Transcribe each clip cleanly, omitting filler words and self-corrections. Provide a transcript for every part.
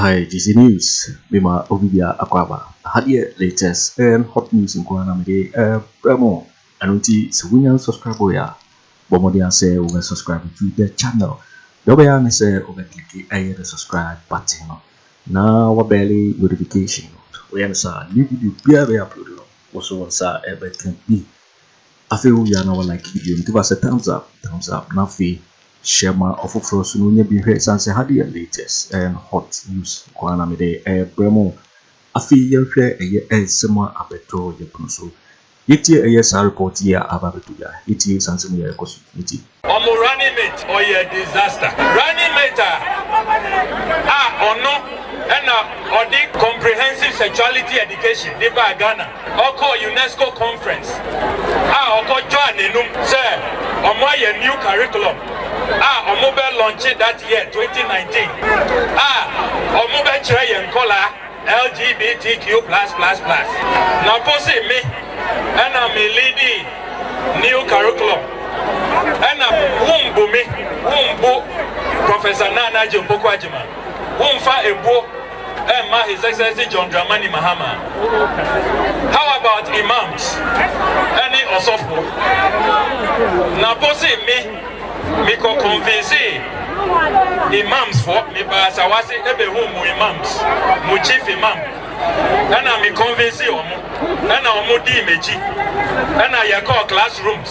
Hi, GC News. Bima Bawumia Akwaba. Had the latest and hot news in Kwanamide. Bremo. Anunti Sewunya subscribe ya. Bomodian say we subscribe to the channel. Dobeyan say we click the subscribe button. Now we barely notification. We answer new video be uploaded. Also answer everything be. Afenyo ya na like video. Give us a thumbs up. Now fee. Share my Ato Forson onye bi hwe sanse had the latest and hot news kwana me de bremo afi ye hwe eye sema abeto ye punso yiti eye sa report ya ababeto ya yiti sanse mu ya ekosu yiti omo running mate or ye disaster running mate ono and odi comprehensive sexuality education di ba Ghana oko UNESCO conference oko join enum say omo ye new curriculum Omobel launched that year 2019. Omobel chere yenkola LGBTQ++. Now posse me and I'm leading new curriculum. And wumbu Professor Nana Jopokwajima. Wumfa ebo and His Excellency John Dramani Mahama. How about imams? Any osofo? Now posse me Miko convince imams for me ba sawase ebe hu imams mu chief imam ana me convince omo ana omo di meji ana ye call classrooms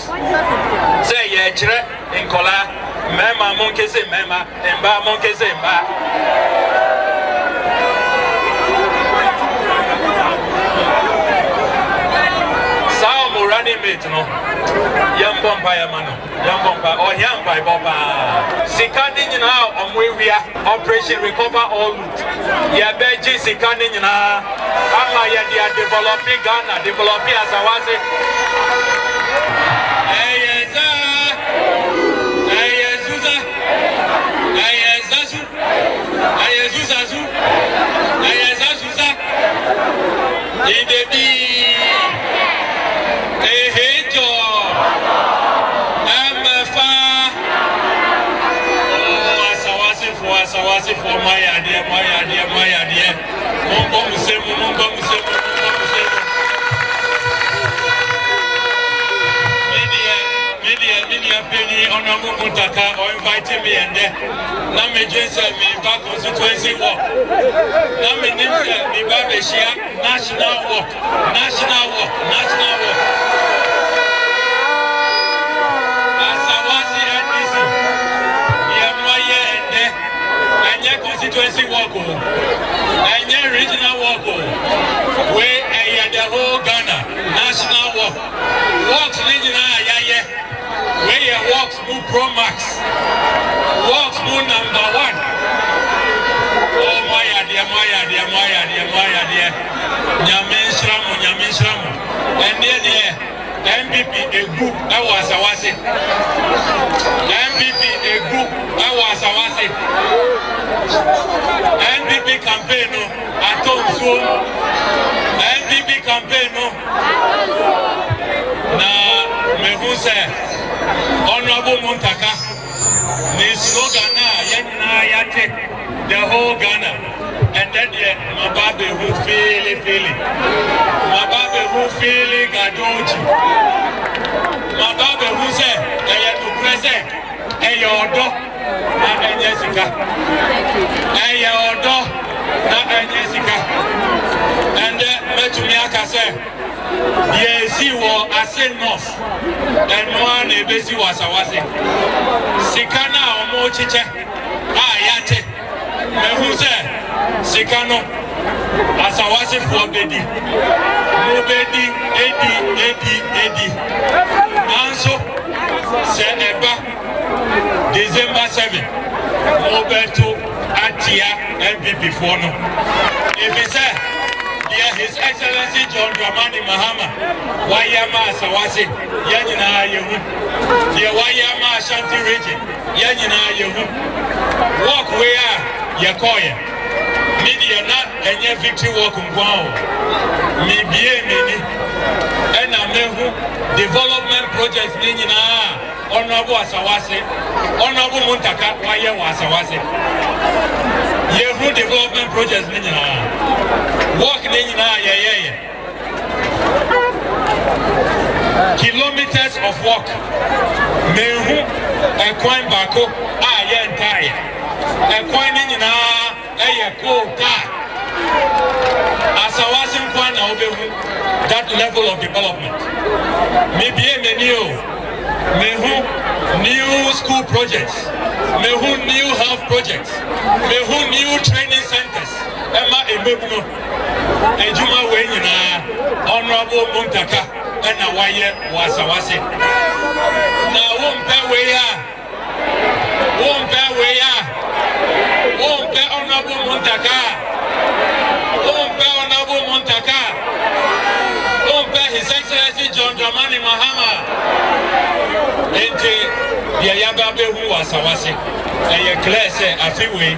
say ye kire nkola mema monkese mema emba monkese emba sao mo running mate no Yambomba Yamano, Yambomba or Yamba Boba. Sikanin now on Wewia, Operation Recover All Loot. Yabeji Sikanin na Amaya dia developing Ghana, developing Azawase. Ayeza Ayezuza Ayezazu Ayezuzazu Ayezazuza Idebi Sawasi for my idea. Mungo musemu. Media penny on a mutaka or inviting me and then. Now me just me back constituency walk. Now me name me Babeshia national walk. Constituency walk and then regional walk where the whole Ghana national walk walks regional where your walks move Pro Max walks move number 1. Oh my idea Nyamin Shramu and then NPP a group I was awase NPP a group I was awase NPP campaign no Ato Forson NPP campaign no na mehu say honorable Muntaka ni slogan na yenna yate the whole Ghana and then Mababe who feeling Mababe who feeling gadoji Mababe who say to present odo na enyesika odo na enyesika and metumi aka say yesi wo ase north and one ebesi wasawase sikana omo chiche yate mehu say sikano asawase for bedi mobedi edi anso se eba December 7 Okudzeto NPP for no if he say His Excellency John Dramani Mahama Wayama Sawase Yanina Yehu the Wayama Ashanti region Yanina Yehu walk where Yakoya media not any victory walk on me be many and development projects Nina Honorable Asawase, Honorable Muntaka, Waye Asawase. Yehu development projects nina. Work nina yeah. Kilometers of work. Mehu ekwan bako aye entire. Ekwan nina eye ko ka. Asawase nkwan na obehu that level of development. Maybe Mehu new school projects, Mehu new health projects, Mehu new training centers. Emma Emebuno, Ejuma Wenina, Honorable Muntaka, and Awaye Wasawase. Now, won't Honorable Muntaka, Honorable Muntaka, His Excellency John Dramani Mahama. Ente ya yababe hu wasawase e clear say afiwe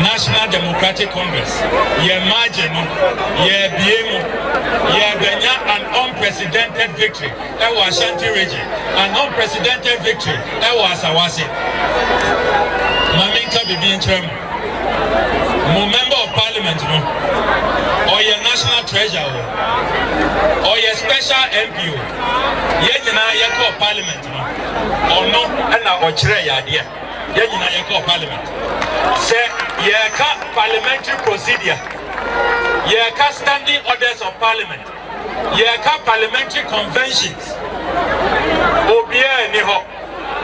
National Democratic Congress ye margin ye biemu ye benya an unprecedented victory e wa Ashanti region an unprecedented victory e wa asawase maminka bibi ntrem mo member of parliament no or your national treasurer or your special MPO ye nyina ye call parliament no or no na otchere yade ye nyina ye call parliament say ye ka parliamentary procedure ye ka standing orders of parliament ye ka parliamentary conventions obia ni ho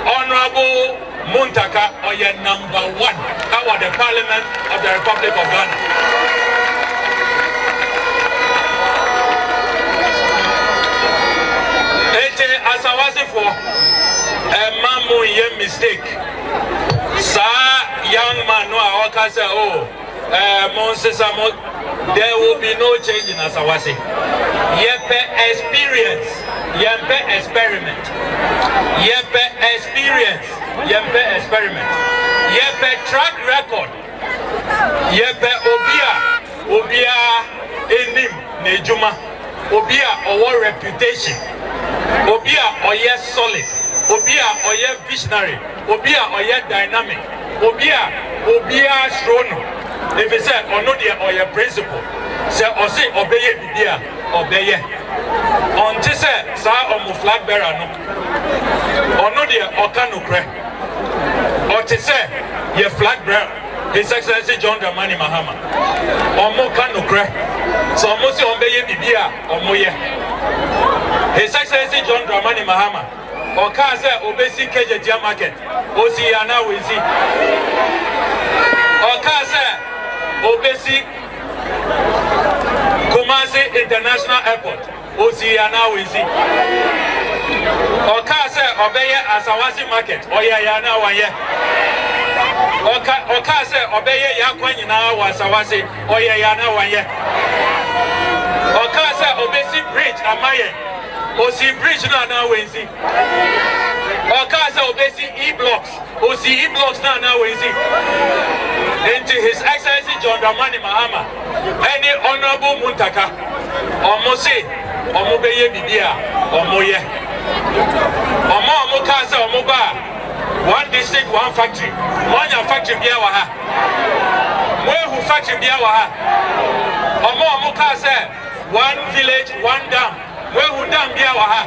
Honorable Muntaka or your number 1 our the parliament of the Republic of Ghana. Asawase for a mamu ye mistake. Sa young man no I say there will be no change in Asawase. Yepe experience, yepe experiment. Yepe experience, yepe experiment. Yepe track record. Yepe obia enim nejuma. Obia our reputation. Obia oye solid, Obia oye visionary, Obia oye dynamic, Obia strong. If you say onodia oye principle, say osi obeye bibia obeye. Until say sa omu flag bearer no, onodia okanukre. Until say ye flag bearer, His Excellency John Dramani Mahama. Omo kanukre, so omo si obeye bibia omoye. His Excellency John Dramani Mahama, Okaze Obesi Kejetia Market, Osiana Wizi. Okaze Obesi Kumasi International Airport, Osiana Wizi. Okaze Obeye Asawasi Market, Oyayana Waye. Okaze Obeye Yakwanyina Wasawasi, Oyayana Waye. Okaze Obesi Bridge Amaye. Osi bridge na wenzi. Okaze obesi e-blocks. Osi e-blocks na wenzi. Into His Excellency John Dramani Mahama. Any Honorable Muntaka. Omose. Omobeye bibia. Omoye. Omokaze omoba. One district, one factory. One factory biya waha. Mwehu factory biya waha. Omokaze one village, one dam. Where would them be our ha?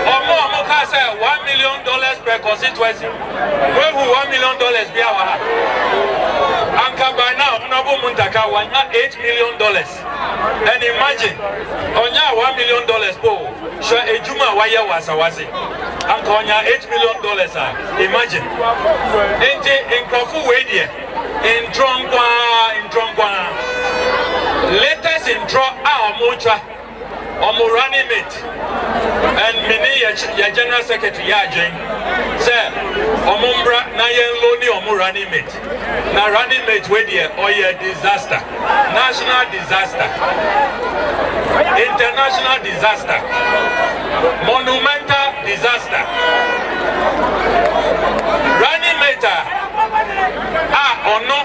Omo say $1 million per constituency. Where would $1 million be our ha? Anka by now, Honorable Muntaka won $8 million. And imagine, onya $1 million po. So ejuma waya wasawasi. Anka onya $8 million. Imagine. In Kofu Wedie, in Drongwa. Latest in draw our mocha. Omo running mate and many your general secretary Yajin say Omumbra na yen loni omo running mate na running mate we there or a disaster, national disaster, international disaster, monumental disaster. Running mate or no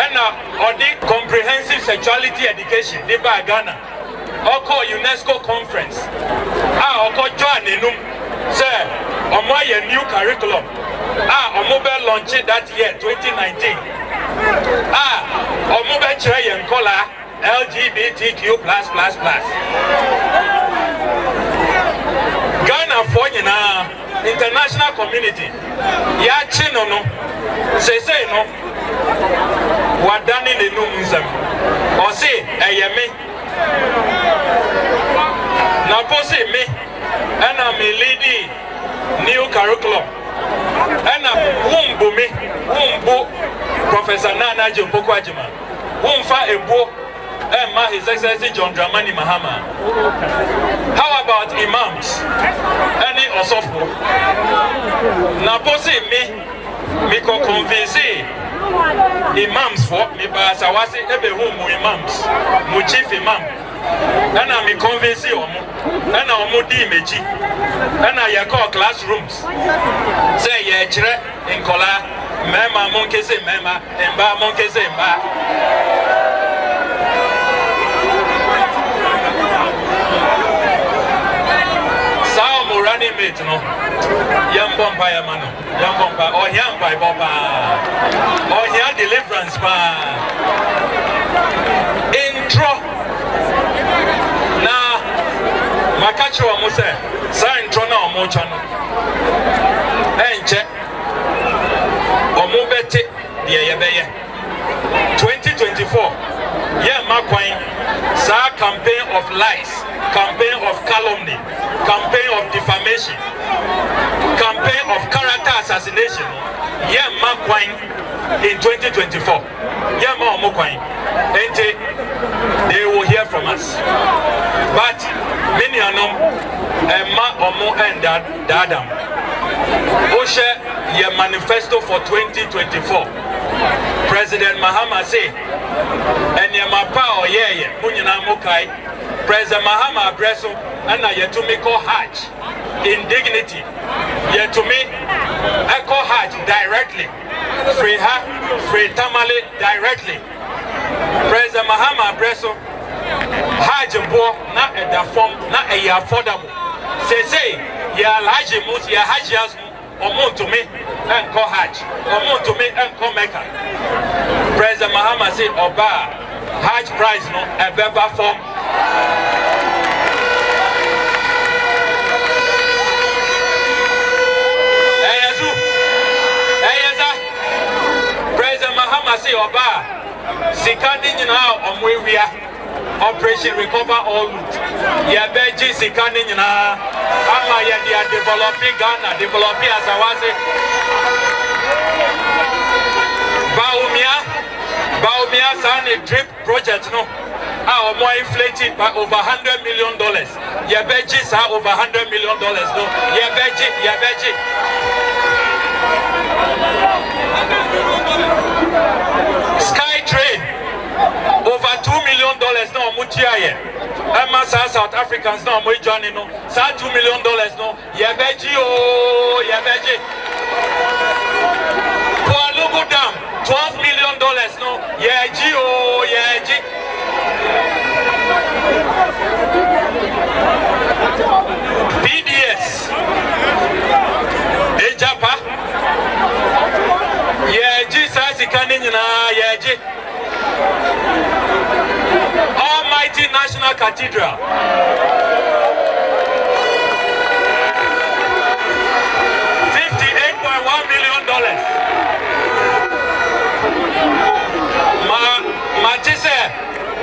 and or the comprehensive sexuality education by Ghana. Oko UNESCO conference. Oko join enum say a new curriculum mobile launch that year 2019 mobile chere color LGBTQ++. Ghana for international community ya chino no say no wadani le numuzam o say eyeme na posi me ana me lady new curriculum ana wumbo Professor Nana Jopoko Ajima wumfa ebo His Excellency John Dramani Mahama. How about imams? Any osofo? Na posi me ko convince imams for me ba sawase ebe mu imams mu chief imam. Ana me convince omo. Ana omo di meji. Ana ye call classrooms. Say ye chere nkola mema monkese mema emba monkese emba. Running mate no yambompa yamano yambompa or yamba boba or ya deliverance pa intro na makacho wa mose sa intro na omocha no enche omubete de yebeye 2024 yeah makwan sa campaign of lies, campaign of calumny, campaign of defamation, campaign of character assassination. Yeah, Makwine in 2024. Yeah, Makwine. And they will hear from us. But many are no Omo and Dadam. Oshe your manifesto for 2024. President Mahama say, and your mapa or yeah, Munina Mokai. President Mahama Breso and Yetumi call Hajj in dignity. Yetumi echo Hajj directly. Free Tamale directly. President Mahama Breso Hajj Bo not at the form, not a affordable. Say, ya Hajj Mus, ya Hajjas or to me and call Hajj, or to me and call Mecca. President Mahama say, Oba Hajj price no a better form. President Mahama say Oba Sikani now omwewia Operation Recover All Loot. Yabeji Sikani na ama ya dia developing Ghana, developing Azawase. Bawumia Sane drip project no. Our more inflated by over $100 million. Yabeji sa over $100 million no. Yabeji. Sky train over $2 million no mutiaye. Emma South Africans no mo journey no. Sa $2 million no. Yabeji oh yabeji. Kualugu Dam $12 million no. Yaji oh yaji. BDS Ejapa Yeji Sasikani na Yeji Almighty National Cathedral $58.1 million.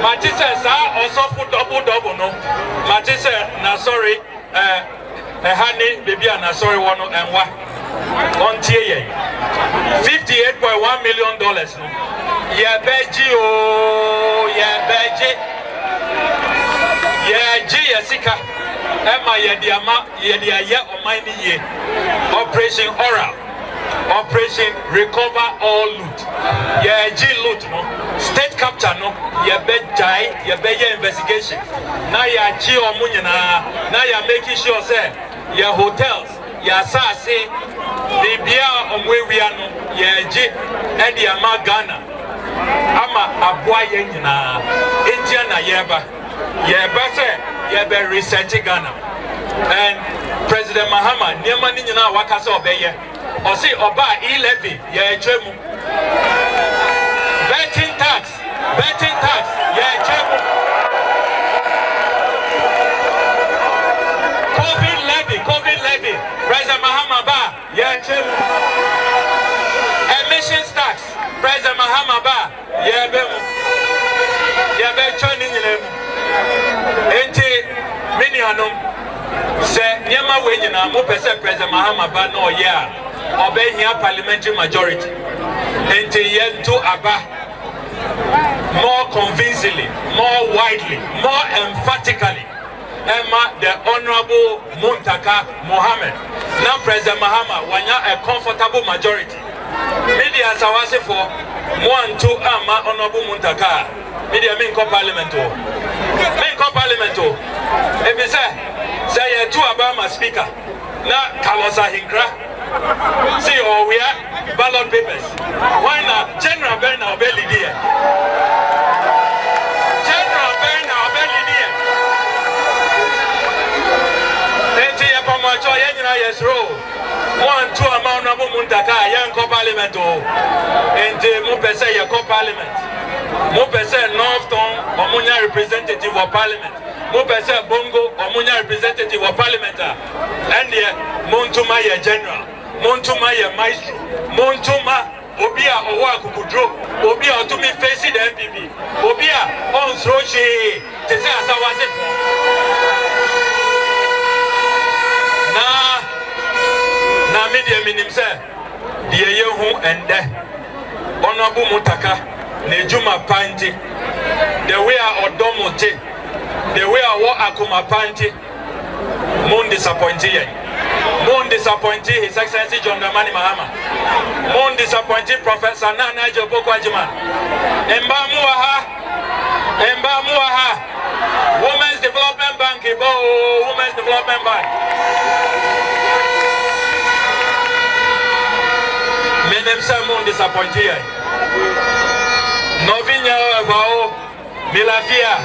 Matisse sa also for double no. Matisse na sorry honey baby na sorry one and what on tie $58.1 million no. Yabeji oh yabeji yaji yasika Emma yediama yedia omani ye Operation Oral, Operation Recover All Loot. Yaji loot no. State capture no. Yabejai yabeye investigation. Now yaji omunyana. Now you making sure say your hotels, your sase, the bia omwewiano, yaji edi ama Ghana. Ama abwa yenyina. Indiana yeba. Yeba say yebe research Ghana. and President Mahama niema ni nyina wakasa obeye osi oba e-levy ye echemu betting tax ye echemu COVID levy President Mahama ba ye echemu emissions tax President Mahama ba ye bemu ye be choni nyinemu enti mini hanom se niema we nyina mo pese President Mahama ba no ye a obehia parliamentary majority enti ye to aba more convincingly, more widely, more emphatically. Emma the Honorable Muntaka Mohammed. Now President Mahama wanya a comfortable majority. Media sawase for 1-2 ama Honorable Muntaka. Media main parliament. If you say you two Obama speaker. Na Kalosa Hinkra. See or we are ballot papers. Why not General Berna Obeli dear? General Berna Obeli dear. Enti ya pamacho yenina yesro. 1-2 amount of Muntaka yanko parliament o. Enti mo pese ya ko parliament. Mo pese Northton omunya representative of parliament. Mo pese Bongo omunya representative of parliament. And ye Montuma ye general. Montuma ye maestro. Montuma Obia Owa Kukudro. Obia Otumi face the NPP. Obia on Sroche. Tese Asawase. Na media minim se die ye hu ende. Honorable Mutaka Nejuma Panti. The way a Odomote. The way a wa Akuma Panti. Mon disappointed. Mon disappointed His Excellency John Dramani Mahama. Mon disappointed Professor Nana Joboko Ajiman. Emba Muaha. Women's Development Bank. Women's Development Bank. Menem sa mon disappointed. Novinya Bao Milafia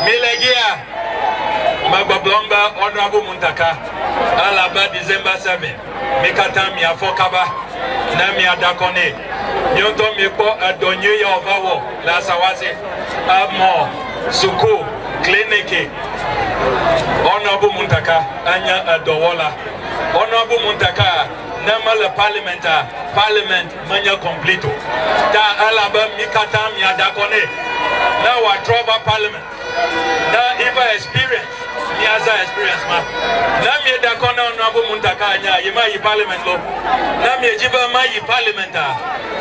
Milegia Magbablomba Honorable Muntaka Alaba December 7 Mikata mi afokaba na mi adakone nyonto mi ko adonye ya ovawo la sawase amo suku clinic Honorable Muntaka anya adowola Honorable Muntaka Namal Parliament manya completo. Da alaba mikata mi adakone. Now I trouble Parliament. Now even experience. Mi aza experience ma. Na mi adakone Honorable Muntaka anya yima yi Parliament lo. Na mi ejiba ma yi Parliament a.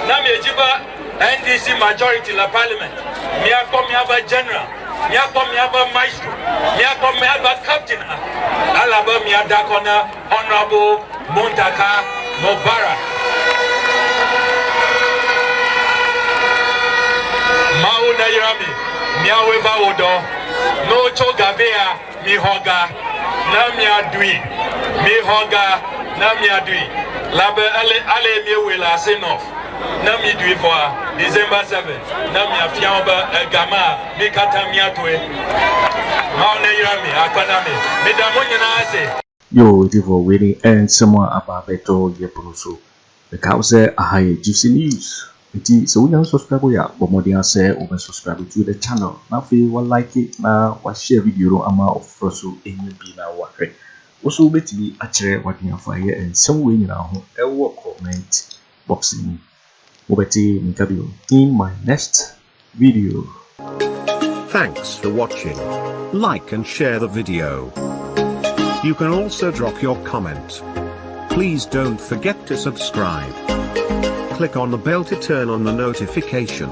Na mi ejiba NDC majority la Parliament. Mi akom mi aba general. Mi akom mi aba maestro. Mi akom mi aba captain. Alaba mi adakone Honorable Muntaka Mubarak. Mauna Yami, Miaweva Odo, no Chogavea, Mihoga, Namiadui, Mihoga, Namiadui, Labe Ale Miwela Senof, Namidui for December 7, Namia Fiamba, Gama, Mikata Miatwe, Mauna Yami, Akanami, Midamunia Ase. Yo, it is for waiting and someone about beto yeproso. The cow say a high juicy news. It is so young subscribe ya, but more than say over subscribe to the channel. Now if you like it now, what share video ama of froso in you be now what right. Also bet me otchere what you fire and some way now a work comment boxing. Obeti Mikabi in my next video. Thanks for watching. Like and share the video. You can also drop your comment. Please don't forget to subscribe. Click on the bell to turn on the notification.